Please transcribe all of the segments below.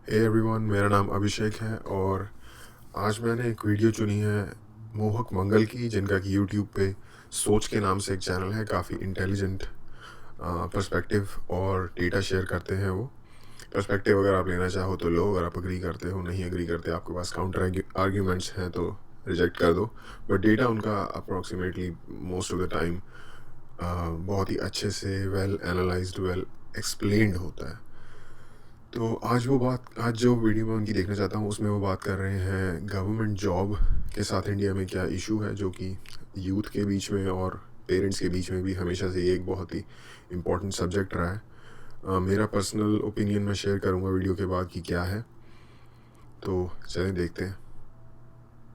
Hey everyone, मेरा नाम अभिषेक है और आज मैंने एक वीडियो चुनी है मोहक मंगल की, जिनका कि यूट्यूब पे सोच के नाम से एक चैनल है। काफ़ी इंटेलिजेंट पर्सपेक्टिव और डेटा शेयर करते हैं वो। पर्सपेक्टिव अगर आप लेना चाहो तो लो, अगर आप एग्री करते हो, नहीं एग्री करते, आपके पास काउंटर आर्ग्यूमेंट्स हैं तो रिजेक्ट कर दो। बट डेटा उनका approximately most of the time बहुत ही अच्छे से वेल एनालाइज्ड, वेल एक्सप्लेन्ड होता है। तो आज जो वीडियो मैं उनकी देखना चाहता हूँ, उसमें वो बात कर रहे हैं गवर्नमेंट जॉब के साथ इंडिया में क्या इशू है, जो कि यूथ के बीच में और पेरेंट्स के बीच में भी हमेशा से ये एक बहुत ही इम्पोर्टेंट सब्जेक्ट रहा है। मेरा पर्सनल ओपिनियन मैं शेयर करूँगा वीडियो के बाद कि क्या है, तो चलें देखते हैं।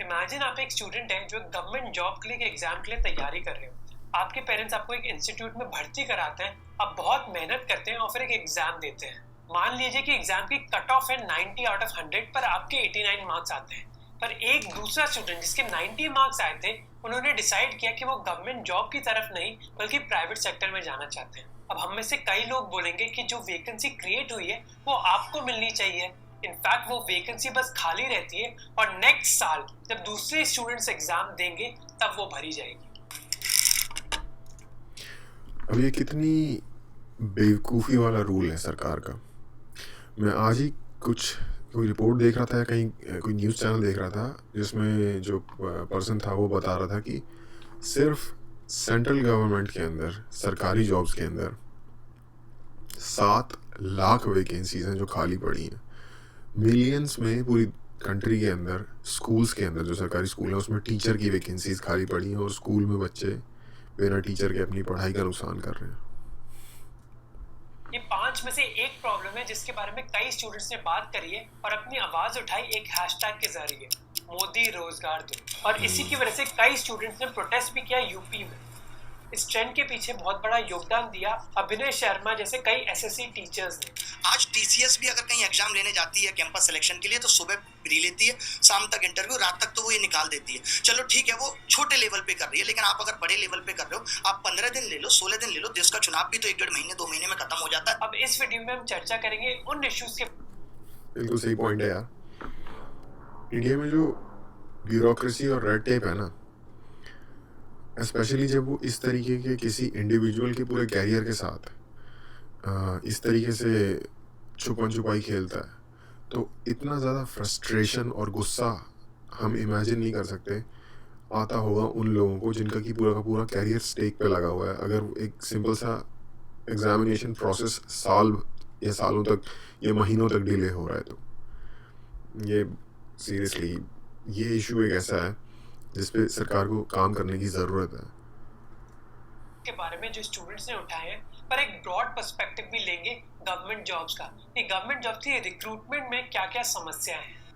इमेजिन आप एक स्टूडेंट हैं जो गवर्नमेंट जॉब के लिए एग्जाम के लिए तैयारी कर रहे हो। आपके पेरेंट्स आपको एक इंस्टीट्यूट में भर्ती कराते हैं, आप बहुत मेहनत करते हैं और फिर एक एग्जाम देते हैं। मान लीजिए कि एग्जाम की कट ऑफ है 90 आउट ऑफ 100 पर आपके 89 मार्क्स आते हैं। पर एक दूसरा स्टूडेंट जिसके 90 मार्क्स आए थे, उन्होंने डिसाइड किया कि वो गवर्नमेंट जॉब की तरफ नहीं बल्कि प्राइवेट सेक्टर में जाना चाहते हैं। अब हम में से कई लोग बोलेंगे कि जो वैकेंसी क्रिएट हुई है वो आपको मिलनी चाहिए। इनफैक्ट वो वैकेंसी बस खाली रहती है और नेक्स्ट साल जब दूसरे स्टूडेंट्स एग्जाम देंगे तब वो भरी जाएगी। अब ये कितनी बेवकूफ़ी वाला रूल है सरकार का। मैं आज ही कोई रिपोर्ट देख रहा था, कहीं कोई न्यूज़ चैनल देख रहा था, जिसमें जो पर्सन था वो बता रहा था कि सिर्फ सेंट्रल गवर्नमेंट के अंदर, सरकारी जॉब्स के अंदर 7 लाख वैकेंसीज हैं जो खाली पड़ी हैं। मिलियंस में पूरी कंट्री के अंदर, स्कूल्स के अंदर, जो सरकारी स्कूल है उसमें टीचर की वैकेंसीज खाली पड़ी हैं और स्कूल में बच्चे बिना टीचर के अपनी पढ़ाई का नुकसान कर रहे हैं। ये 5 में से एक प्रॉब्लम है जिसके बारे में कई स्टूडेंट्स ने बात करी है और अपनी आवाज उठाई एक हैशटैग के जरिए, मोदी रोजगार दो। और इसी की वजह से कई स्टूडेंट्स ने प्रोटेस्ट भी किया यूपी में। इस ट्रेंड के पीछे बहुत बड़ा योगदान दिया अभिनय शर्मा जैसे कई एसएससी टीचर्स ने। आज टीसीएस भी अगर कहीं एग्जाम लेने जाती है कैंपस सिलेक्शन के लिए तो सुबह प्री लेती है, शाम तक इंटरव्यू, रात तक तो वो ये निकाल देती है। चलो ठीक है, वो छोटे लेवल पे कर रही है, लेकिन आप अगर बड़े लेवल पे कर रहे हो, आप 15 दिन ले लो, 16 दिन ले लो, देश का चुनाव भी तो 1-1.5 महीने 2 महीने में खत्म हो जाता है। अब इस वीडियो में हम चर्चा करेंगे उन इश्यूज के। बिल्कुल सही पॉइंट है यार। इंडिया में जो ब्यूरोक्रेसी और रेड टेप है ना, स्पेशली जब वो इस तरीके के किसी इंडिविजुअल के पूरे कैरियर के साथ इस तरीके से छुपन छुपाई खेलता है, तो इतना ज़्यादा फ्रस्ट्रेशन और गुस्सा हम इमेजिन नहीं कर सकते आता होगा उन लोगों को जिनका कि पूरा का पूरा कैरियर स्टेक पे लगा हुआ है। अगर एक सिंपल सा एग्जामिनेशन प्रोसेस साल या सालों तक या महीनों तक डिले हो रहा है, तो ये सीरियसली ये इशू एक ऐसा है जिस पे सरकार को काम करने की ज़रूरत है। के बारे में जो स्टूडेंट्स ने उठाए हैं, पर एक ब्रॉड पर्सपेक्टिव भी लेंगे गवर्नमेंट जॉब्स का। ये गवर्नमेंट जॉब्स की रिक्रूटमेंट में क्या क्या समस्याएं हैं।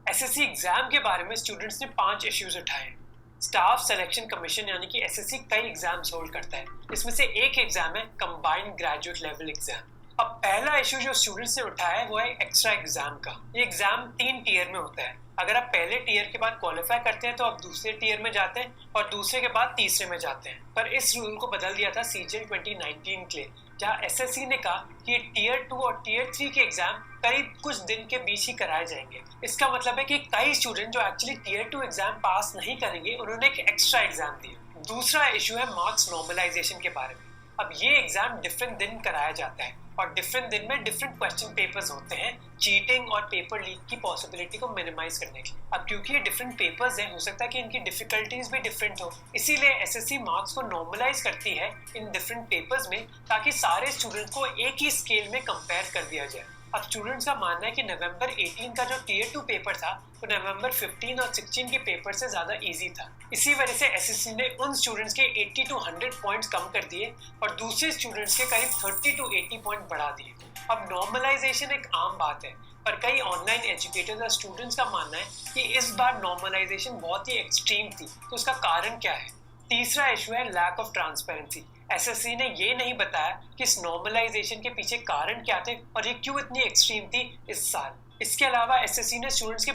एसएससी एग्जाम के बारे में स्टूडेंट्स ने 5 इश्यूज उठाए। स्टाफ सिलेक्शन कमीशन यानी कि एसएससी कई एग्जाम्स होल्ड करता है, इसमें से एक एग्जाम है कंबाइंड ग्रेजुएट लेवल एग्जाम। अब पहला इशू जो स्टूडेंट्स ने उठाया है वो है एक्स्ट्रा एग्जाम का। ये एग्जाम 3 टीयर में होता है। अगर आप पहले टीयर के बाद क्वालिफाई करते हैं तो आप दूसरे टीयर में जाते हैं और दूसरे के बाद तीसरे में जाते हैं। पर इस रूल को बदल दिया था सीजीएल 2019 के लिए, जहां एसएससी ने कहा कि ये टीयर 2 और टीयर 3 के एग्जाम करीब कुछ दिन के बीच ही कराए जाएंगे। इसका मतलब है कि कई स्टूडेंट जो एक्चुअली टीयर 2 एग्जाम पास नहीं करेंगे, उन्होंने एक एक्स्ट्रा एग्जाम दिया। दूसरा इशू है मार्क्स नॉर्मलाइजेशन के बारे में। अब ये एग्जाम डिफरेंट दिन कराया जाता है और डिफरेंट दिन में डिफरेंट क्वेश्चन पेपर्स होते हैं, चीटिंग और पेपर लीक की पॉसिबिलिटी को मिनिमाइज करने के लिए। अब क्योंकि ये डिफरेंट पेपर्स हैं, हो सकता है कि इनकी डिफिकल्टीज भी डिफरेंट हो, इसीलिए एसएससी मार्क्स को नॉर्मलाइज करती है इन डिफरेंट पेपर्स में, ताकि सारे स्टूडेंट्स को एक ही स्केल में कंपेयर कर दिया जाए। अब स्टूडेंट्स का मानना है कि नवंबर 18 का जो टीयर 2 पेपर था वो नवंबर 15 और 16 के पेपर से ज्यादा इजी था। इसी वजह से एसएससी ने उन स्टूडेंट्स के 80 to 100 पॉइंट्स कम कर दिए और दूसरे स्टूडेंट्स के करीब 30 to 80 पॉइंट बढ़ा दिए। अब नॉर्मलाइजेशन एक आम बात है, पर कई ऑनलाइन एजुकेटर्स और स्टूडेंट्स का मानना है कि इस बार नॉर्मलाइजेशन बहुत ही एक्सट्रीम थी। तो उसका कारण क्या है। तीसरा इशू है लैक ऑफ ट्रांसपेरेंसी। एसएससी ने ये नहीं बताया कि इस नॉर्मलाइजेशन के पीछे कारण क्या थे और ये क्यों इतनी एक्सट्रीम थी इस साल। इसके अलावा एसएससी ने स्टूडेंट्स के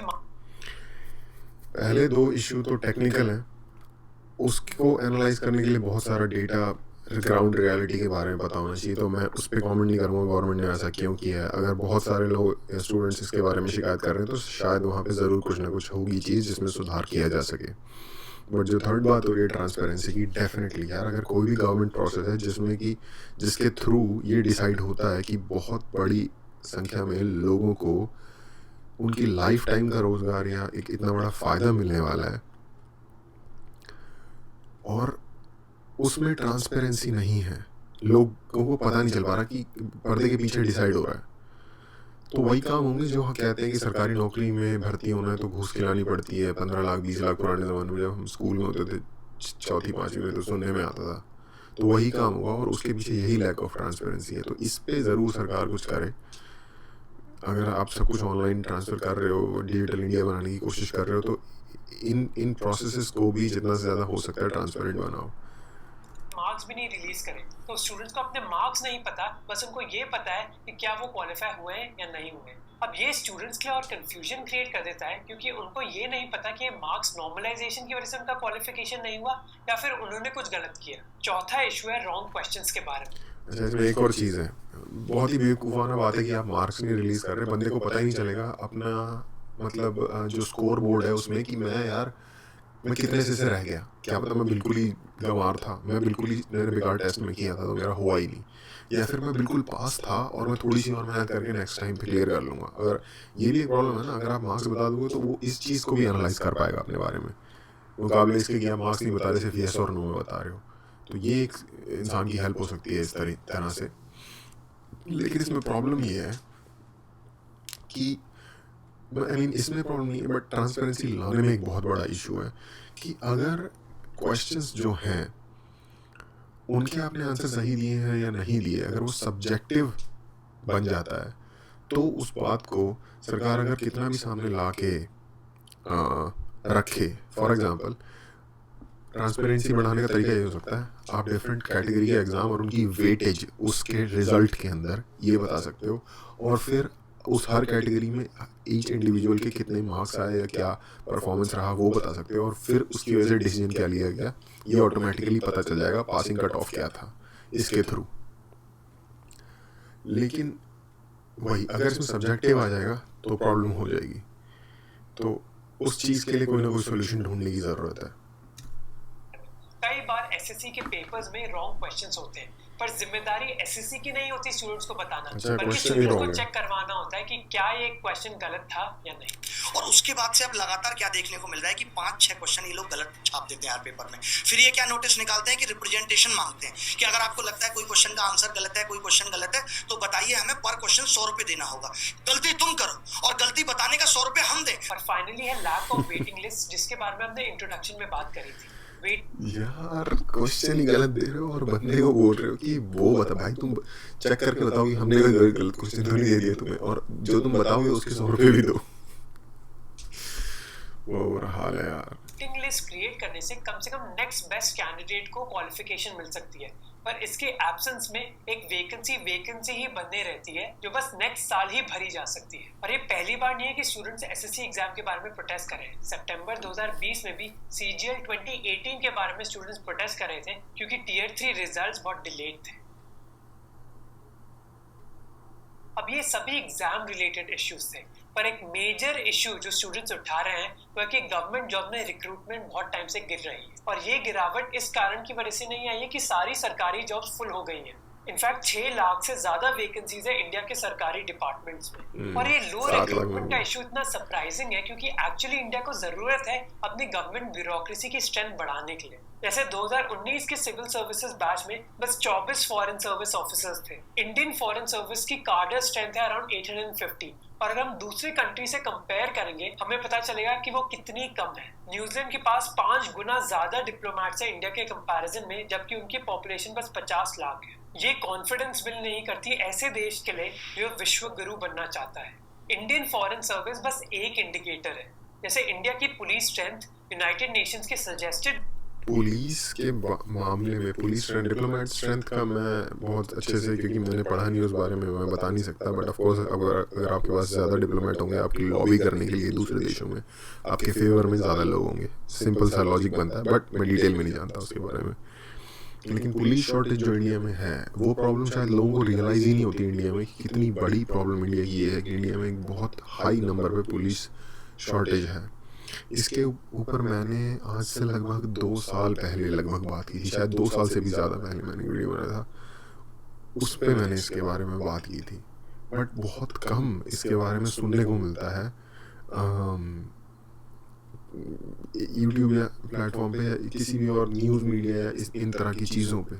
पहले 2 इशू तो टेक्निकल हैं, उसको एनालाइज करने के लिए बहुत सारा डेटा ग्राउंड रियलिटी के बारे में पता होना चाहिए। तो मैं उस पर कमेंट नहीं करूँगा गवर्नमेंट ने ऐसा क्यों किया है। अगर बहुत सारे लोग स्टूडेंट्स इसके बारे में शिकायत कर रहे हैं तो शायद वहाँ पे ज़रूर कुछ ना कुछ होगी चीज़ जिसमें सुधार किया जा सके। बट जो थर्ड बात हो रही है ट्रांसपेरेंसी की, डेफिनेटली यार अगर कोई भी गवर्नमेंट प्रोसेस है जिसके थ्रू ये डिसाइड होता है कि बहुत बड़ी संख्या में लोगों को उनकी लाइफ टाइम का रोज़गार या एक इतना बड़ा फ़ायदा मिलने वाला है और उसमें ट्रांसपेरेंसी नहीं है, लोगों को पता नहीं चल पा रहा कि पर्दे के पीछे डिसाइड हो रहा है, तो वही काम होंगे जो कहते हैं कि सरकारी नौकरी में भर्ती होना है तो घूस खिलानी पड़ती है। 15 लाख 20 लाख पुराने ज़माने में जब हम स्कूल में होते थे, चौथी पाँचवीं में, तो सुनने में आता था। तो वही काम होगा और उसके पीछे यही लैक ऑफ ट्रांसपेरेंसी है। तो इस पे ज़रूर सरकार कुछ करे। अगर आप सब कुछ ऑनलाइन ट्रांसफ़र कर रहे हो, डिजिटल इंडिया बनाने की कोशिश कर रहे हो, तो इन प्रोसेसेस को भी जितना से ज़्यादा हो सकता है ट्रांसपेरेंट बनाओ। मार्क्स भी नहीं रिलीज करें तो स्टूडेंट्स को अपने मार्क्स नहीं पता, बस उनको ये पता है कि क्या वो क्वालिफाई हुए हैं या नहीं हुए। अब ये स्टूडेंट्स के लिए और कंफ्यूजन क्रिएट कर देता है क्योंकि उनको ये नहीं पता कि ये मार्क्स नॉर्मलाइजेशन की वजह से उनका क्वालिफिकेशन नहीं हुआ या फिर उन्होंने कुछ गलत किया। चौथा इशू है रॉन्ग क्वेश्चंस के बारे में। अच्छा, इसमें एक और चीज़ है, बहुत ही बेवकूफ़ाना बात है कि आप मार्क्स नहीं रिलीज़ कर रहे, बंदे को पता ही नहीं चलेगा अपना मतलब जो स्कोर बोर्ड है उसमें कि मैं कितने से रह गया। क्या पता मैं बिल्कुल ही गंवार था, मैंने बेकार टेस्ट में किया था तो मेरा हुआ ही नहीं, या फिर मैं बिल्कुल पास था और मैं थोड़ी सी और मेहनत करके नेक्स्ट टाइम क्लियर कर लूँगा। अगर ये भी एक प्रॉब्लम है ना, अगर आप मार्क्स बता दोगे तो वो इस चीज़ को भी एनालाइज कर पाएगा अपने बारे में, मुकाबले इसके कि आप मार्क्स नहीं बता रहे, सिर्फ येस और नो में बता रहे हो। तो ये एक इंसान की हेल्प हो सकती है इस तरह से। लेकिन इसमें प्रॉब्लम ये है कि इसमें प्रॉब्लम नहीं है, बट ट्रांसपेरेंसी लाने में एक बहुत बड़ा इशू है कि अगर क्वेश्चंस जो हैं उनके आपने आंसर सही दिए हैं या नहीं दिए, अगर वो सब्जेक्टिव बन जाता है तो उस बात को सरकार अगर कितना भी सामने ला के रखे, फॉर एग्जांपल ट्रांसपेरेंसी बढ़ाने का तरीका ये हो सकता है, आप डिफरेंट कैटेगरी के एग्ज़ाम और उनकी वेटेज उसके रिज़ल्ट के अंदर ये बता सकते हो, और फिर उस हर कैटेगरी में ईच इंडिविजुअल के कितने मार्क्स आए या क्या परफॉर्मेंस रहा वो बता सकते हो, और फिर उसकी वजह से डिसीजन क्या लिया गया ये ऑटोमेटिकली पता चल जाएगा, पासिंग कट ऑफ क्या था इसके थ्रू। लेकिन वही अगर इसमें सब्जेक्टिव आ जाएगा तो प्रॉब्लम हो जाएगी। तो उस चीज़ के लिए कोई ना कोई सोल्यूशन ढूंढने की ज़रूरत है। कई बार एसएससी के पेपर्स में रॉन्ग क्वेश्चंस होते हैं, पर जिम्मेदारी एसएससी की नहीं होती स्टूडेंट्स को बताना, बल्कि स्टूडेंट्स को चेक करवाना होता है कि क्या ये क्वेश्चन गलत था या नहीं। और उसके बाद से अब लगातार क्या देखने को मिल रहा है कि 5-6 क्वेश्चन ये लोग गलत छाप देते हैं यार पेपर में। फिर ये क्या नोटिस निकालते हैं कि रिप्रेजेंटेशन मांगते हैं कि अगर आपको लगता है कोई क्वेश्चन का आंसर गलत है, कोई क्वेश्चन गलत है, तो बताइए, हमें पर क्वेश्चन 100 रुपए देना होगा। गलती तुम करो और गलती बताने का 100 रुपए हम दें। और फाइनली है लैक ऑफ वेटिंग लिस्ट, जिसके बारे में हमने इंट्रोडक्शन में बात करी थी। यार क्वेश्चन ही गलत दे रहे हो और बंदे को बोल रहे हो कि वो बता भाई, तुम चेक करके बताओ कि हमने कोई गलत क्वेश्चन तो नहीं दे दिया तुम्हें, और जो तुम बताओगे उसके 100 रुपए भी दो। वो हाल है यार। वेटिंग लिस्ट क्रिएट करने से कम नेक्स्ट बेस्ट कैंडिडेट को क्वालिफिकेशन मिल सकती है, पर इसके एब्सेंस में एक वैकेंसी ही बने रहती है जो बस नेक्स्ट साल ही भरी जा सकती है। और ये पहली बार नहीं है कि स्टूडेंट्स एसएससी एग्जाम के बारे में प्रोटेस्ट कर रहे हैं। सितंबर 2020 में भी सीजीएल 2018 के बारे में स्टूडेंट्स प्रोटेस्ट कर रहे थे क्योंकि टियर 3 रिजल्ट्स बहुत डिलेड थे। अब ये सभी एग्जाम रिलेटेड इश्यूज थे, पर एक मेजर इशू जो स्टूडेंट्स उठा रहे हैं वह कि गवर्नमेंट जॉब में रिक्रूटमेंट बहुत टाइम से गिर रही है, और ये गिरावट इस कारण की वजह से नहीं आई है कि सारी सरकारी जॉब्स फुल हो गई हैं। इनफैक्ट 6 लाख से ज्यादा वैकेंसीज है इंडिया के सरकारी डिपार्टमेंट्स में। और ये लो रिक्रूटमेंट का इशू इतना सरप्राइजिंग है क्योंकि एक्चुअली इंडिया को जरूरत है अपनी गवर्नमेंट ब्यूरोक्रेसी की स्ट्रेंथ बढ़ाने के लिए। जैसे 2019 के सिविल सर्विसेज बैच में बस 24 फॉरेन सर्विस ऑफिसर्स थे। इंडियन फॉरेन सर्विस की कार्डर स्ट्रेंथ है अराउंड 850, और अगर हम दूसरी कंट्री से कंपेयर करेंगे हमें पता चलेगा कि वो कितनी कम है। न्यूजीलैंड के पास 5 गुना ज्यादा डिप्लोमेट्स है इंडिया के कंपैरिजन में, जबकि उनकी पॉपुलेशन बस 50 लाख है। ये कॉन्फिडेंस बिल्ड नहीं करती ऐसे देश के लिए जो विश्व गुरु बनना चाहता है। इंडियन फॉरेन सर्विस बस एक इंडिकेटर है। जैसे इंडिया की पुलिस स्ट्रेंथ यूनाइटेड नेशंस के सजेस्टेड पुलिस के मामले में पुलिस स्ट्रेंथ, डिप्लोमेट स्ट्रेंथ का मैं बहुत अच्छे से, क्योंकि मैंने पढ़ा नहीं उस बारे में, मैं बता नहीं सकता। बट ऑफ कोर्स अगर आपके पास ज़्यादा डिप्लोमेट होंगे आपकी लॉबी करने के लिए दूसरे देशों में, आपके फेवर में ज़्यादा लोग होंगे, सिंपल सा लॉजिक बनता है। बट मैं डिटेल में नहीं जानता उसके बारे में। लेकिन पुलिस शॉर्टेज जो इंडिया में है वो प्रॉब्लम शायद लोगों को रियलाइज़ ही नहीं होती इंडिया में कि कितनी बड़ी प्रॉब्लम इंडिया की ये है कि इंडिया में एक बहुत हाई नंबर पे पुलिस शॉर्टेज है। इसके ऊपर मैंने आज से लगभग 2 साल पहले लगभग बात की थी, शायद 2 साल से भी ज़्यादा पहले मैंने वीडियो बनाया था, उस पर मैंने इसके बारे में बात की थी। बट बहुत कम इसके बारे में सुनने को मिलता है यूट्यूब या प्लेटफॉर्म पे या किसी भी और न्यूज़ मीडिया या इन तरह की चीज़ों पे।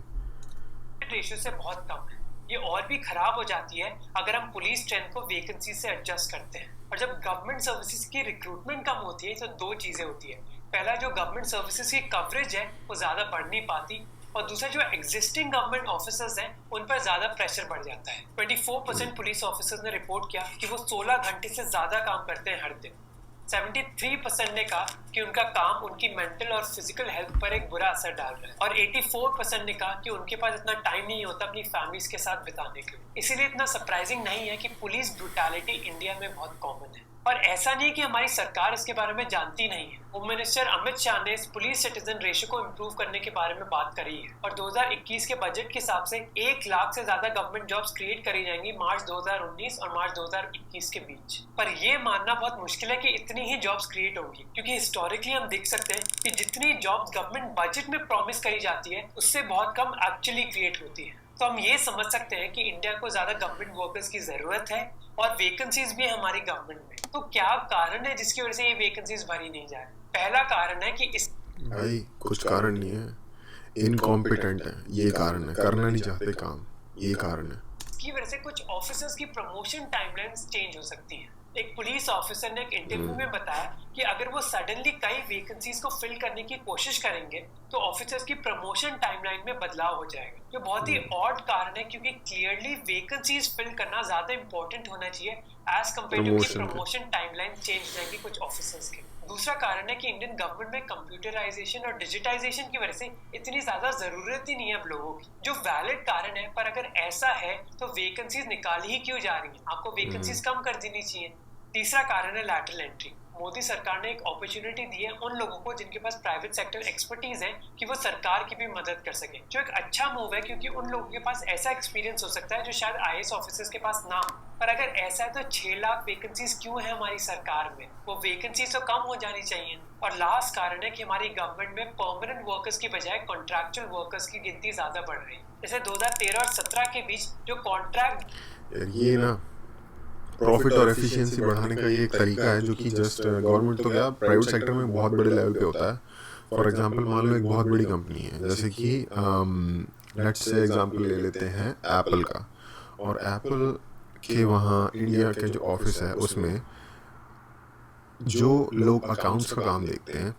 रेशियो से बहुत कम है। ये और भी खराब हो जाती है अगर हम पुलिस स्ट्रेंथ को वैकेंसी से एडजस्ट करते हैं। और जब गवर्नमेंट सर्विसेज की रिक्रूटमेंट कम होती है तो 2 चीज़ें होती है। पहला, जो गवर्नमेंट सर्विसेज की कवरेज है वो ज़्यादा बढ़ नहीं पाती, और दूसरा, जो एग्जिस्टिंग गवर्नमेंट ऑफिसर्स हैं उन पर ज़्यादा प्रेशर बढ़ जाता है। 24% पुलिस ऑफिसर्स ने रिपोर्ट किया कि वो 16 घंटे से ज़्यादा काम करते हैं हर दिन। 73% ने कहा कि उनका काम उनकी मेंटल और फिजिकल हेल्थ पर एक बुरा असर डाल रहा है, और 84% ने कहा कि उनके पास इतना टाइम नहीं होता अपनी फैमिलीज के साथ बिताने के लिए। इसीलिए इतना सरप्राइजिंग नहीं है कि पुलिस ब्रूटैलिटी इंडिया में बहुत कॉमन है। और ऐसा नहीं है कि हमारी सरकार इसके बारे में जानती नहीं है। होम मिनिस्टर अमित शाह ने इस पुलिस सिटीजन रेशियो को इम्प्रूव करने के बारे में बात करी है, और 2021 के बजट के हिसाब से 1 लाख से ज्यादा गवर्नमेंट जॉब्स क्रिएट करी जाएंगी मार्च 2019 और मार्च 2021 के बीच। पर ये मानना बहुत मुश्किल है कि इतनी ही जॉब्स क्रिएट होंगी, क्योंकि हिस्टोरिकली हम देख सकते हैं कि जितनी जॉब्स गवर्नमेंट बजट में प्रॉमिस करी जाती है उससे बहुत कम एक्चुअली क्रिएट होती है। तो हम ये समझ सकते हैं कि इंडिया को ज्यादा गवर्नमेंट वर्कर्स की जरूरत है, और वैकेंसीज भी हमारी गवर्नमेंट में। तो क्या कारण है जिसकी वजह से ये वैकेंसीज भरी नहीं जा रही? पहला कारण है कि इस भाई कुछ कारण नहीं है, इनकॉम्पिटेंट है, ये कारण है, करना नहीं चाहते काम, ये कारण है। इसकी वजह से कुछ ऑफिसर्स की प्रमोशन टाइमलाइंस चेंज हो सकती है। एक पुलिस ऑफिसर ने एक इंटरव्यू में बताया कि अगर वो सडनली कई वैकेंसीज को फिल करने की कोशिश करेंगे तो ऑफिसर्स की प्रमोशन टाइमलाइन में बदलाव हो जाएगा, जो बहुत ही ऑड कारण है, क्योंकि क्लियरली वैकेंसीज फिल करना ज्यादा इंपॉर्टेंट होना चाहिए एज कम्पेयर टू कि प्रमोशन टाइमलाइन चेंज जाएंगी कुछ ऑफिसर्स के। दूसरा कारण है कि इंडियन गवर्नमेंट में कंप्यूटराइजेशन और डिजिटाइजेशन की वजह से इतनी ज्यादा जरूरत ही नहीं है अब लोगों की, जो वैलिड कारण है। पर अगर ऐसा है तो वैकेंसीज निकाली ही क्यों जा रही हैं? आपको वैकेंसीज कम कर देनी चाहिए। तीसरा कारण है लैटरल एंट्री। मोदी सरकार ने एक अपॉर्चुनिटी दी है उन लोगों को जिनके पास प्राइवेट सेक्टर एक्सपर्टीज है कि वो सरकार की भी मदद कर सके, जो एक अच्छा मूव है, क्योंकि उन लोगों के पास ऐसा एक्सपीरियंस हो सकता है जो शायद आईएएस ऑफिसर्स के पास ना हो। पर अगर ऐसा है तो 6 लाख वैकेंसीज क्यों है हमारी सरकार में? वो वैकेंसीज तो कम हो जानी चाहिए। और लास्ट कारण है कि हमारी गवर्नमेंट में परमानेंट वर्कर्स की बजाय कॉन्ट्रैक्चुअल वर्कर्स की गिनती ज्यादा बढ़ रही है। जैसे 2013 और 17 के बीच जो कॉन्ट्रैक्ट, ये ना प्रॉफिट और एफिशिएंसी बढ़ाने का ये एक तरीका है जो कि जस्ट गवर्नमेंट तो क्या प्राइवेट सेक्टर में बहुत बड़े लेवल पे होता है। फॉर एग्जांपल मान लो एक बहुत बड़ी कंपनी है, जैसे कि लेट्स से एग्जांपल ले लेते हैं एप्पल का, और एप्पल के वहाँ इंडिया के जो ऑफिस है उसमें जो लोग अकाउंट्स का काम देखते हैं,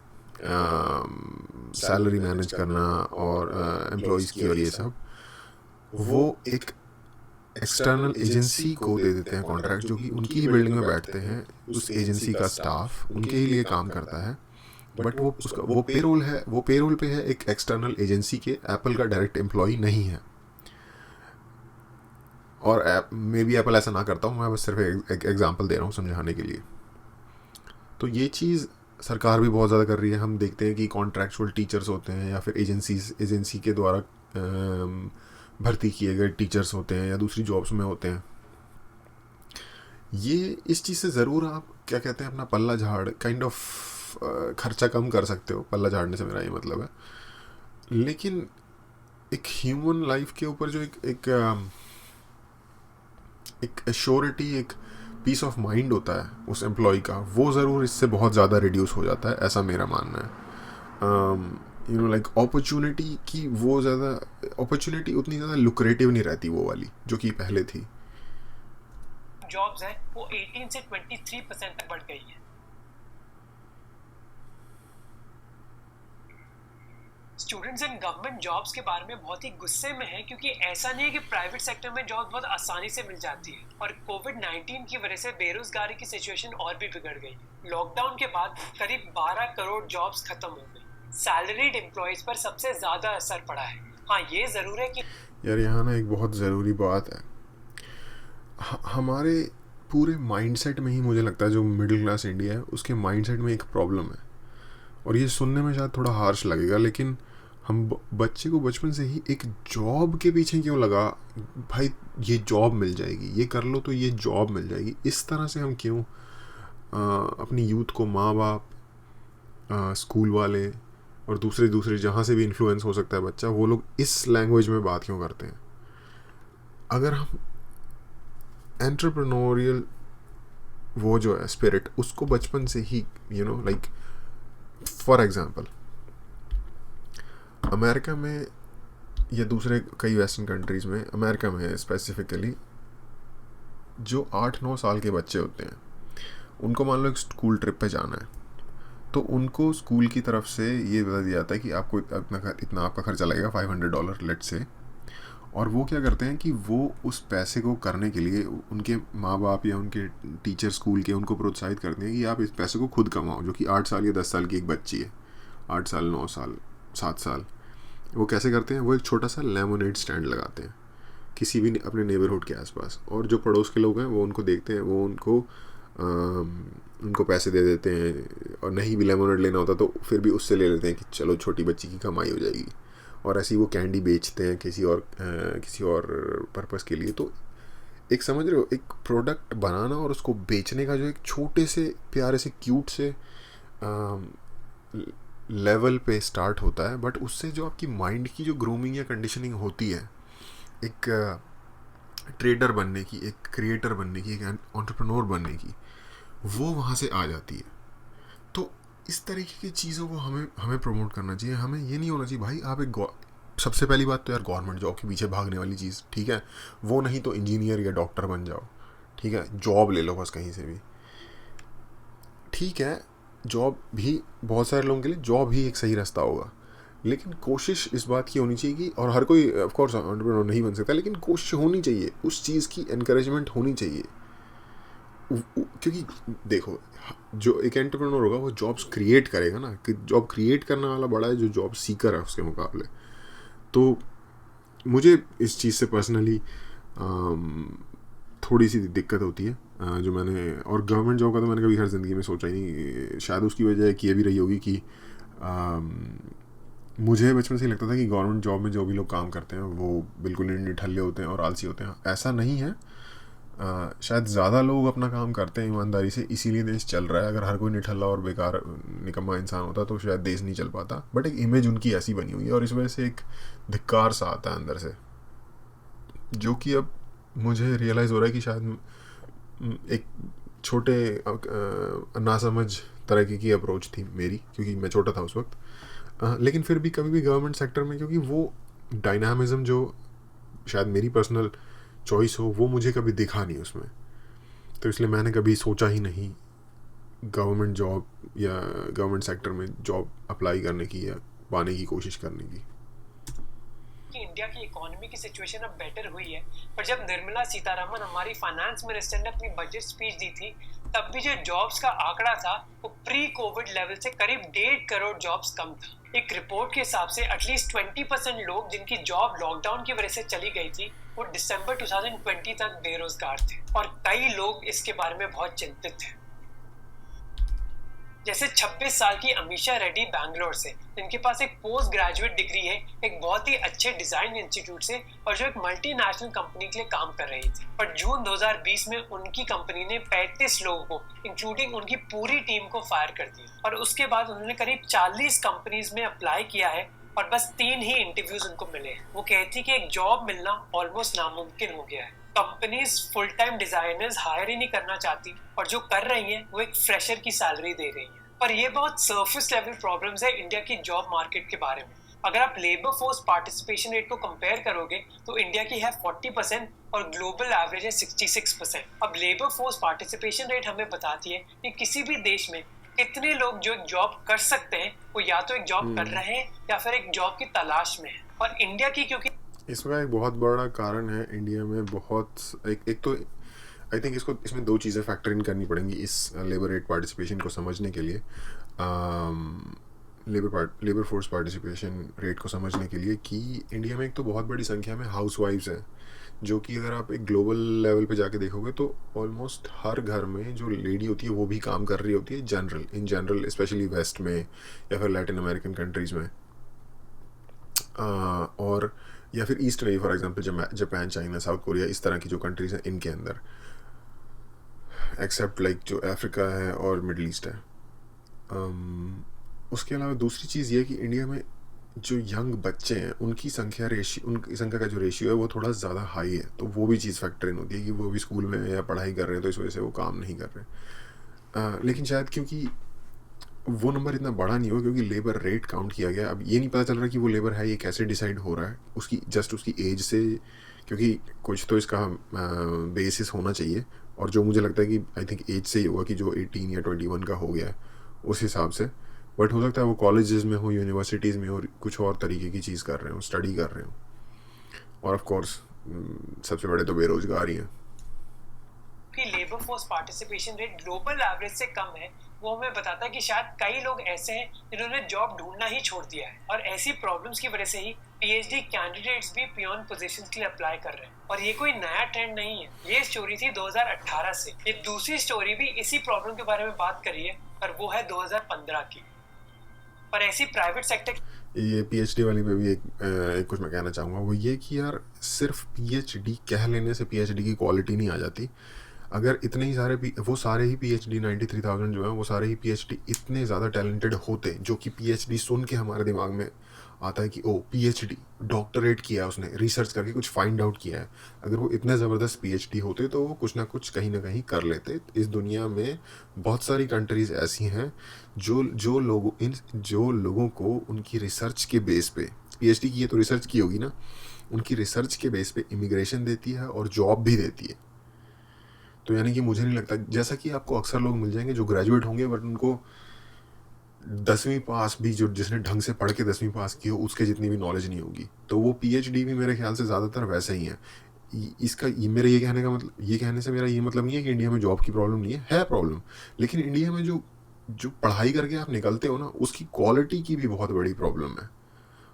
सैलरी मैनेज करना और एम्प्लॉयज़ की और ये सब, वो एक एक्सटर्नल एजेंसी को दे देते हैं कॉन्ट्रैक्ट, जो कि उनकी ही बिल्डिंग में बैठते हैं। उस एजेंसी का स्टाफ उनके ही लिए काम करता है, बट वो पेरोल है, वो पेरोल पे है एक एक्सटर्नल एजेंसी के, एप्पल का डायरेक्ट एम्प्लॉय नहीं है। और मे बी एप्पल ऐसा ना करता हूँ, मैं बस सिर्फ एक एग्जांपल दे रहा हूँ समझाने के लिए। तो ये चीज़ सरकार भी बहुत ज़्यादा कर रही है। हम देखते हैं कि कॉन्ट्रैक्चुअल टीचर्स होते हैं या फिर एजेंसी के द्वारा भर्ती किए गए टीचर्स होते हैं या दूसरी जॉब्स में होते हैं। ये इस चीज़ से ज़रूर आप क्या कहते हैं अपना पल्ला झाड़ काइंड ऑफ खर्चा कम कर सकते हो। पल्ला झाड़ने से मेरा ये मतलब है, लेकिन एक ह्यूमन लाइफ के ऊपर जो एक एश्योरिटी, एक पीस ऑफ माइंड होता है उस एम्प्लॉय का, वो ज़रूर इससे बहुत ज़्यादा रिड्यूस हो जाता है, ऐसा मेरा मानना है। लाइक अपॉर्चुनिटी की वो ज़्यादा अपॉर्चुनिटी उतनी ज़्यादा लुक्रेटिव नहीं रहती वो वाली जो कि पहले थी। जॉब्स हैं वो 18 से 23% तक बढ़ गई है। स्टूडेंट्स इन गवर्नमेंट जॉब्स के बारे में बहुत ही गुस्से में है, क्योंकि ऐसा नहीं है कि प्राइवेट सेक्टर में जॉब बहुत आसानी से मिल जाती है, और कोविड-19 की वजह से बेरोजगारी की सिचुएशन और भी बिगड़ गई। लॉकडाउन के बाद करीब 12 करोड़ जॉब्स खत्म हो गई। सैलरीड एम्प्लॉयज पर सबसे ज़्यादा असर पड़ा है। हाँ, ये ज़रूर है कि यार यहाँ ना एक बहुत ज़रूरी बात है, हमारे पूरे माइंडसेट में ही मुझे लगता है जो मिडिल क्लास इंडिया है उसके माइंडसेट में एक प्रॉब्लम है। और ये सुनने में शायद थोड़ा हार्श लगेगा, लेकिन हम बच्चे को बचपन से ही एक जॉब के पीछे क्यों लगा, भाई ये जॉब मिल जाएगी, ये कर लो तो ये जॉब मिल जाएगी, इस तरह से हम क्यों अपनी यूथ को माँ बाप, स्कूल वाले और दूसरे जहाँ से भी इन्फ्लुएंस हो सकता है बच्चा, वो लोग इस लैंग्वेज में बात क्यों करते हैं? अगर हम एंटरप्रेन्योरियल वो जो है स्पिरिट उसको बचपन से ही लाइक फॉर एग्जांपल अमेरिका में या दूसरे कई वेस्टर्न कंट्रीज़ में, अमेरिका में स्पेसिफिकली जो 8-9 साल के बच्चे होते हैं उनको मान लो एक स्कूल ट्रिप पे जाना है, तो उनको स्कूल की तरफ से ये बता दिया जाता है कि आपको इतना आपका खर्चा लगेगा $500 लेट से। और वो क्या करते हैं कि वो उस पैसे को करने के लिए उनके माँ बाप या उनके टीचर स्कूल के उनको प्रोत्साहित करते हैं कि आप इस पैसे को खुद कमाओ, जो कि 8 साल या 10 साल की एक बच्ची है, 8 साल 9 साल 7 साल। वो कैसे करते हैं? वो एक छोटा सा लेमोनेड स्टैंड लगाते हैं किसी भी अपने नेबरहुड के आसपास, और जो पड़ोस के लोग हैं वो उनको देखते हैं, वो उनको पैसे दे देते हैं, और नहीं भी लेमोनेड लेना होता तो फिर भी उससे ले लेते हैं कि चलो छोटी बच्ची की कमाई हो जाएगी। और ऐसे ही वो कैंडी बेचते हैं किसी और पर्पस के लिए। तो एक समझ रहे हो, एक प्रोडक्ट बनाना और उसको बेचने का जो एक छोटे से प्यारे से क्यूट से लेवल पे स्टार्ट होता है, बट उससे जो आपकी माइंड की जो ग्रूमिंग या कंडीशनिंग होती है एक ट्रेडर बनने की, एक क्रिएटर बनने की, एक एंटरप्रेन्योर बनने की, वो वहाँ से आ जाती है। तो इस तरीके की चीज़ों को हमें प्रमोट करना चाहिए। हमें ये नहीं होना चाहिए भाई आप एक सबसे पहली बात तो यार गवर्नमेंट जॉब के पीछे भागने वाली चीज़, ठीक है, वो नहीं तो इंजीनियर या डॉक्टर बन जाओ, ठीक है, जॉब ले लो बस कहीं से भी, ठीक है। जॉब भी बहुत सारे लोगों के लिए जॉब ही एक सही रास्ता होगा, लेकिन कोशिश इस बात की होनी चाहिए कि, और हर कोई ऑफ कोर्स एंटरप्रेन्योर नहीं बन सकता, लेकिन कोशिश होनी चाहिए, उस चीज़ की एनकरेजमेंट होनी चाहिए। क्योंकि देखो, जो एक एंटरप्रेन्योर होगा वो जॉब्स क्रिएट करेगा ना, कि जॉब क्रिएट करने वाला बड़ा है जो जॉब सीकर है उसके मुकाबले। तो मुझे इस चीज़ से पर्सनली थोड़ी सी दिक्कत होती है, जो मैंने, और गवर्नमेंट जॉब का तो मैंने कभी हर ज़िंदगी में सोचा ही नहीं। शायद उसकी वजह एक ये भी रही होगी कि मुझे बचपन से ही लगता था कि गवर्नमेंट जॉब में जो भी लोग काम करते हैं वो बिल्कुल निठल्ले होते हैं और आलसी होते हैं। ऐसा नहीं है, शायद ज़्यादा लोग अपना काम करते हैं ईमानदारी से, इसीलिए देश चल रहा है। अगर हर कोई निठल्ला और बेकार निकम्मा इंसान होता तो शायद देश नहीं चल पाता, बट एक इमेज उनकी ऐसी बनी हुई है, और इस वजह से एक धिक्कार सा आता है अंदर से, जो कि अब मुझे रियलाइज़ हो रहा है कि शायद एक छोटे नासमझ तरह की अप्रोच थी मेरी, क्योंकि मैं छोटा था उस वक्त। लेकिन फिर भी कभी भी गवर्नमेंट सेक्टर में, क्योंकि वो डायनामिज़म जो शायद मेरी पर्सनल चॉइस हो, वो मुझे कभी दिखा नहीं उसमें, तो इसलिए मैंने कभी सोचा ही नहीं गवर्नमेंट जॉब या गवर्नमेंट सेक्टर में जॉब अप्लाई करने की या पाने की कोशिश करने की। कि इंडिया की इकोनॉमी की सिचुएशन अब बेटर हुई है, पर जब निर्मला सीतारमन हमारी फाइनेंस मिनिस्टर ने अपनी बजट स्पीच दी थी, तब भी जो जॉब्स का आंकड़ा था वो प्री कोविड लेवल से करीब 1.5 करोड़ जॉब्स कम था। एक रिपोर्ट के हिसाब से एटलीस्ट 20% लोग जिनकी जॉब लॉकडाउन की वजह से चली गई थी वो दिसंबर 2020 तक बेरोजगार थे, और कई लोग इसके बारे में बहुत चिंतित थे। जैसे 26 साल की अमीशा रेड्डी बैंगलोर से, जिनके पास एक पोस्ट ग्रेजुएट डिग्री है एक बहुत ही अच्छे डिजाइन इंस्टीट्यूट से, और जो एक मल्टीनेशनल कंपनी के लिए काम कर रही थी। पर जून 2020 में उनकी कंपनी ने 35 लोगों को इंक्लूडिंग उनकी पूरी टीम को फायर कर दिया, और उसके बाद उन्होंने करीब 40 कंपनीज में अप्लाई किया है और बस 3 ही इंटरव्यूज उनको मिले हैं। वो कहती कि एक जॉब मिलना ऑलमोस्ट नामुमकिन हो गया है। Companies full time designers hire ही नहीं करना चाहती, और जो कर रही हैं वो एक फ्रेशर की सैलरी दे रही हैं। पर ये बहुत सरफेस लेवल प्रॉब्लम्स है इंडिया की जॉब मार्केट के बारे में। अगर आप लेबर फोर्स पार्टिसिपेशन रेट को कंपेयर करोगे तो इंडिया की है 40% और ग्लोबल एवरेज है 66%। अब लेबर फोर्स पार्टिसिपेशन रेट हमें बताती है कि किसी भी देश में कितने लोग जो एक जॉब कर सकते हैं वो या तो एक जॉब कर रहे हैं या फिर एक जॉब की तलाश में है। और इंडिया की, क्योंकि इसका एक बहुत बड़ा कारण है इंडिया में बहुत एक तो आई थिंक इसमें 2 चीज़ें फैक्टर इन करनी पड़ेंगी इस लेबर रेट पार्टिसिपेशन को समझने के लिए, लेबर फोर्स पार्टिसिपेशन रेट को समझने के लिए, कि इंडिया में एक तो बहुत बड़ी संख्या में हाउसवाइफ्स हैं, जो कि अगर आप एक ग्लोबल लेवल पे जाके देखोगे तो ऑलमोस्ट हर घर में जो लेडी होती है वो भी काम कर रही होती है इन जनरल स्पेशली वेस्ट में या फिर लैटिन अमेरिकन कंट्रीज़ में। और या फिर ईस्ट में, for example Japan, China, south Korea, इस तरह की जो कंट्रीज़ हैं इनके अंदर, एक्सेप्ट लाइक जो अफ्रीका है और मिडल ईस्ट है। उसके अलावा दूसरी चीज़ ये है कि इंडिया में जो यंग बच्चे हैं उनकी संख्या का जो रेशियो है वो थोड़ा ज़्यादा हाई है, तो वो भी चीज़ फैक्टर इन होती है कि वो भी स्कूल में या पढ़ाई कर रहे हैं, तो इस वजह से वो काम नहीं कर रहे। लेकिन शायद क्योंकि वो नंबर इतना बड़ा नहीं हुआ, क्योंकि लेबर रेट काउंट किया गया। अब ये नहीं पता चल रहा कि वो लेबर है ये कैसे डिसाइड हो रहा है, उसकी एज से, क्योंकि कुछ तो इसका बेसिस होना चाहिए, और जो मुझे लगता है कि आई थिंक एज से ही होगा कि जो 18 या 21 का हो गया है उस हिसाब से। बट हो सकता है वो कॉलेजेस में हो, यूनिवर्सिटीज़ में हो, कुछ और तरीके की चीज़ कर रहे हो, स्टडी कर रहे हो। और ऑफ कोर्स सबसे बड़े तो बेरोजगार ही हैं। कि labour force participation rate global average से कम है, वो हमें बताता है कि शायद कई लोग ऐसे हैं जिन्होंने जॉब ढूंढना ही छोड़ दिया है, और ऐसी प्रॉब्लम्स की वजह से ही पीएचडी कैंडिडेट्स भी पियोन पोजीशंस के लिए अप्लाई कर रहे हैं। और ये कोई नया ट्रेंड नहीं है, ये स्टोरी थी 2018 से। ये दूसरी स्टोरी भी इसी प्रॉब्लम के बारे में बात कर रही है, और वो है 2015 की। पर ऐसी प्राइवेट सेक्टर, ये पीएचडी वाली पे भी एक कुछ मैं कहना चाहूँगा, वो ये कि यार सिर्फ पीएचडी कह लेने से पीएचडी की क्वालिटी नहीं आ जाती। अगर इतने ही सारे वो सारे ही पीएचडी 93,000 जो है वो सारे ही पीएचडी इतने ज़्यादा टैलेंटेड होते, जो कि पीएचडी सुन के हमारे दिमाग में आता है कि ओ पीएचडी, डॉक्टरेट किया उसने, रिसर्च करके कुछ फाइंड आउट किया है। अगर वो इतने ज़बरदस्त पीएचडी होते तो वो कुछ ना कुछ कहीं ना कहीं कर लेते। इस दुनिया में बहुत सारी कंट्रीज़ ऐसी हैं जो लोगों को उनकी रिसर्च के बेस पे, पीएचडी की है तो रिसर्च की होगी ना, उनकी रिसर्च के बेस पे इमिग्रेशन देती है और जॉब भी देती है। तो यानी कि मुझे नहीं लगता, जैसा कि आपको अक्सर लोग मिल जाएंगे जो ग्रेजुएट होंगे बट उनको 10वीं पास भी, जो जिसने ढंग से पढ़ के 10वीं पास की हो उसके जितनी भी नॉलेज नहीं होगी, तो वो पीएचडी भी मेरे ख्याल से ज़्यादातर वैसे ही है। मेरे ये कहने से मेरा ये मतलब नहीं है कि इंडिया में जॉब की प्रॉब्लम नहीं है प्रॉब्लम, लेकिन इंडिया में जो पढ़ाई करके आप निकलते हो ना, उसकी क्वालिटी की भी बहुत बड़ी प्रॉब्लम है।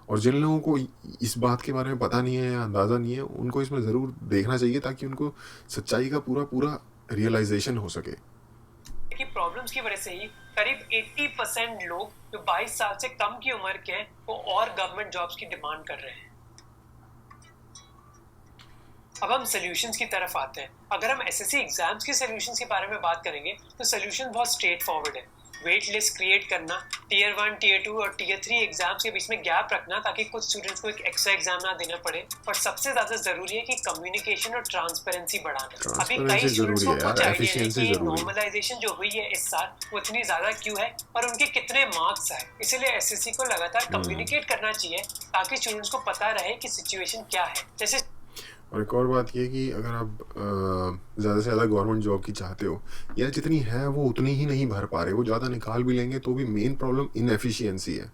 और जिन लोगों को इस बात के बारे में पता नहीं है या अंदाज़ा नहीं है, उनको इसमें ज़रूर देखना चाहिए ताकि उनको सच्चाई का पूरा रियलाइजेशन हो सके। की प्रॉब्लम्स की वजह से ही करीब 80% लोग जो 22 साल से कम की उम्र के हैं वो और गवर्नमेंट जॉब्स की डिमांड कर रहे हैं। अब हम सॉल्यूशंस की तरफ आते हैं। अगर हम एसएससी एग्जाम्स के सॉल्यूशंस के बारे में बात करेंगे तो सॉल्यूशन बहुत स्ट्रेट फॉरवर्ड है। वेट लिस्ट क्रिएट करना, टीयर 1, टीयर 2 और टीयर 3 एग्जाम्स के बीच में गैप रखना ताकि कुछ स्टूडेंट्स को एक एक्स्ट्रा एग्जाम ना देना पड़े, और सबसे ज्यादा जरूरी है कि कम्युनिकेशन और ट्रांसपेरेंसी बढ़ाना। अभी कई स्टूडेंट्स को कुछ आइडिया है कि नॉर्मलाइजेशन जो हुई है इस साल वो इतनी ज्यादा क्यों है और उनके कितने मार्क्स आए। इसीलिए एसएससी को लगातार कम्युनिकेट करना चाहिए ताकि स्टूडेंट्स को पता रहे कि सिचुएशन क्या है। जैसे और एक और बात ये कि अगर आप ज़्यादा से ज़्यादा गवर्नमेंट जॉब की चाहते हो, या जितनी है वो उतनी ही नहीं भर पा रहे, वो ज़्यादा निकाल भी लेंगे तो भी मेन प्रॉब्लम इनएफिशिएंसी है।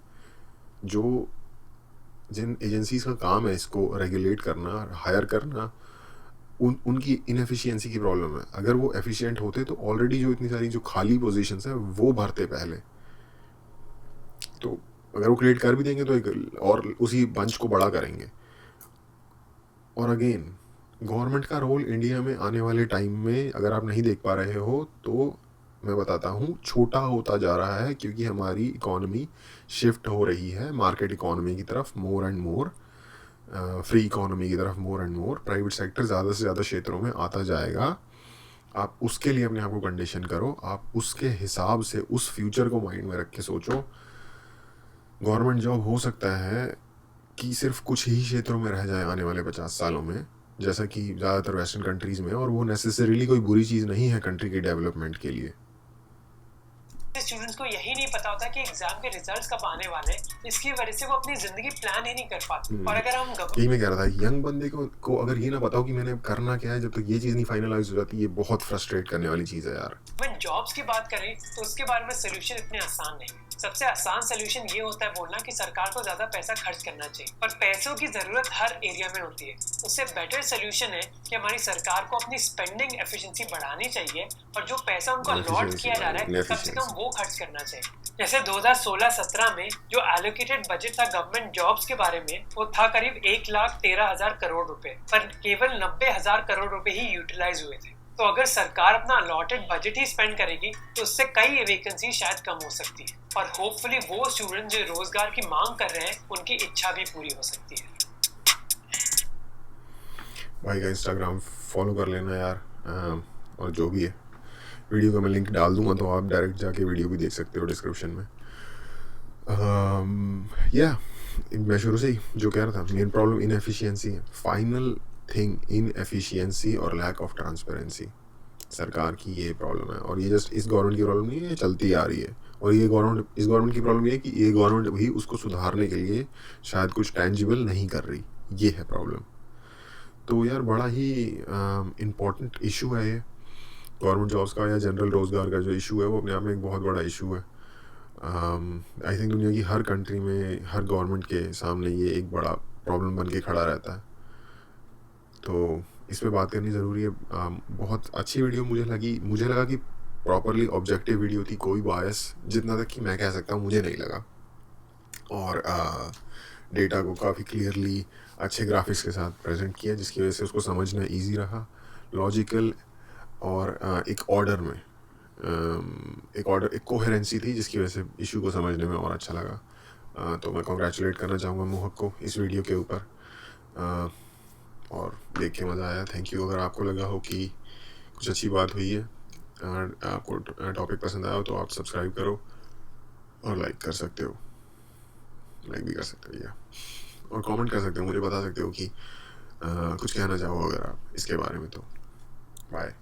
जिन एजेंसीज का काम है इसको रेगुलेट करना, हायर करना, उनकी इनएफिशिएंसी की प्रॉब्लम है। अगर वो एफिशिएंट होते तो ऑलरेडी जो इतनी सारी जो खाली पोजीशंस है वो भरते पहले। तो अगर वो क्रिएट कर भी देंगे तो एक और उसी बंच को बड़ा करेंगे। और अगेन गवर्नमेंट का रोल इंडिया में आने वाले टाइम में अगर आप नहीं देख पा रहे हो तो मैं बताता हूँ, छोटा होता जा रहा है, क्योंकि हमारी इकॉनमी शिफ्ट हो रही है मार्केट इकॉनमी की तरफ more and more, free economy की तरफ more and more. Private sector ज़्यादा से ज़्यादा क्षेत्रों में आता जाएगा। आप उसके लिए अपने आप को कंडीशन करो, आप उसके हिसाब से उस फ्यूचर को माइंड में रख के सोचो। गवर्नमेंट जॉब हो सकता है कि सिर्फ कुछ ही क्षेत्रों में रह जाए आने वाले 50 सालों में, जैसा कि ज़्यादातर वेस्टर्न कंट्रीज़ में, और वो नेसेसरीली कोई बुरी चीज़ नहीं है कंट्री के डेवलपमेंट के लिए। स्टूडेंट्स को यही नहीं पता होता कि एग्जाम के रिजल्ट्स कब आने वाले हैं, इसकी वजह से वो अपनी जिंदगी प्लान ही नहीं कर पाते। और अगर हम यही मैं कह रहा था, यंग बंदे को अगर ये ना बताओ कि मैंने करना क्या है, जब तक ये चीज़ नहीं फाइनलाइज हो जाती, ये बहुत फ्रस्ट्रेट करने वाली चीज़ है यार। when जॉब्स की बात करें तो उसके बारे में सोल्यूशन इतने आसान नहीं। सबसे आसान सोल्यूशन ये होता है बोलना कि सरकार को ज्यादा पैसा खर्च करना चाहिए, पर पैसों की जरूरत हर एरिया में होती है। उससे बेटर सोल्यूशन है कि हमारी सरकार को अपनी स्पेंडिंग एफिशिएंसी बढ़ानी चाहिए, और जो पैसा उनको अलॉट किया जा रहा है कम से कम वो खर्च करना चाहिए। जैसे 2016-17 में जो एलोकेटेड बजट था गवर्नमेंट जॉब्स के बारे में वो था करीब 1,13,000 करोड़ रुपए, पर केवल 90,000 करोड़ रुपए ही यूटिलाइज हुए थे। तो अगर सरकार अपना अलॉटेड बजट ही स्पेंड करेगी तो उससे कई वैकेंसी शायद कम हो सकती है और होपफुली वो स्टूडेंट जो रोजगार की मांग कर रहे हैं उनकी इच्छा भी पूरी हो सकती है। भाई का इंस्टाग्राम फॉलो कर लेना यार, और जो भी है वीडियो का मैं लिंक डाल दूंगा तो आप डायरेक्ट जाके वीडियो भी देख सकते हो डिस्क्रिप्शन में। या मैं शुरू से ही जो कह रहा था, मेन प्रॉब्लम इनएफिशिएंसी है, फाइनल थिंग इनएफिशिएंसी और लैक ऑफ ट्रांसपेरेंसी। सरकार की ये प्रॉब्लम है और ये जस्ट इस गवर्नमेंट की प्रॉब्लम नहीं है, ये चलती आ रही है। और ये इस गवर्नमेंट की प्रॉब्लम ये है कि ये गवर्नमेंट भी उसको सुधारने के लिए शायद कुछ टेंजिबल नहीं कर रही, ये है प्रॉब्लम। तो यार बड़ा ही इम्पोर्टेंट इशू है ये गवर्नमेंट जॉब्स का या जनरल रोज़गार का जो इशू है वो अपने आप में एक बहुत बड़ा इशू है। आई थिंक दुनिया की हर कंट्री में हर गवर्नमेंट के सामने ये एक बड़ा प्रॉब्लम बन के खड़ा रहता है, तो इस पे बात करनी ज़रूरी है। बहुत अच्छी वीडियो मुझे लगा कि प्रॉपरली ऑब्जेक्टिव वीडियो थी, कोई बायस जितना तक कि मैं कह सकता हूँ मुझे नहीं लगा, और डेटा को काफ़ी क्लियरली अच्छे ग्राफिक्स के साथ प्रेजेंट किया जिसकी वजह से उसको समझना इजी रहा, लॉजिकल, और एक ऑर्डर में एक कोहेरेंसी थी जिसकी वजह से इशू को समझने में और अच्छा लगा। तो मैं कॉन्ग्रेचुलेट करना चाहूँगा मोहक को इस वीडियो के ऊपर, और देख के मज़ा आया। Thank you. अगर आपको लगा हो कि कुछ अच्छी बात हुई है, आपको टॉपिक पसंद आया हो तो आप सब्सक्राइब करो और लाइक कर सकते हो, लाइक भी कर सकते हो या और कमेंट कर सकते हो, मुझे बता सकते हो कि कुछ कहना चाहो अगर आप इसके बारे में। तो बाय।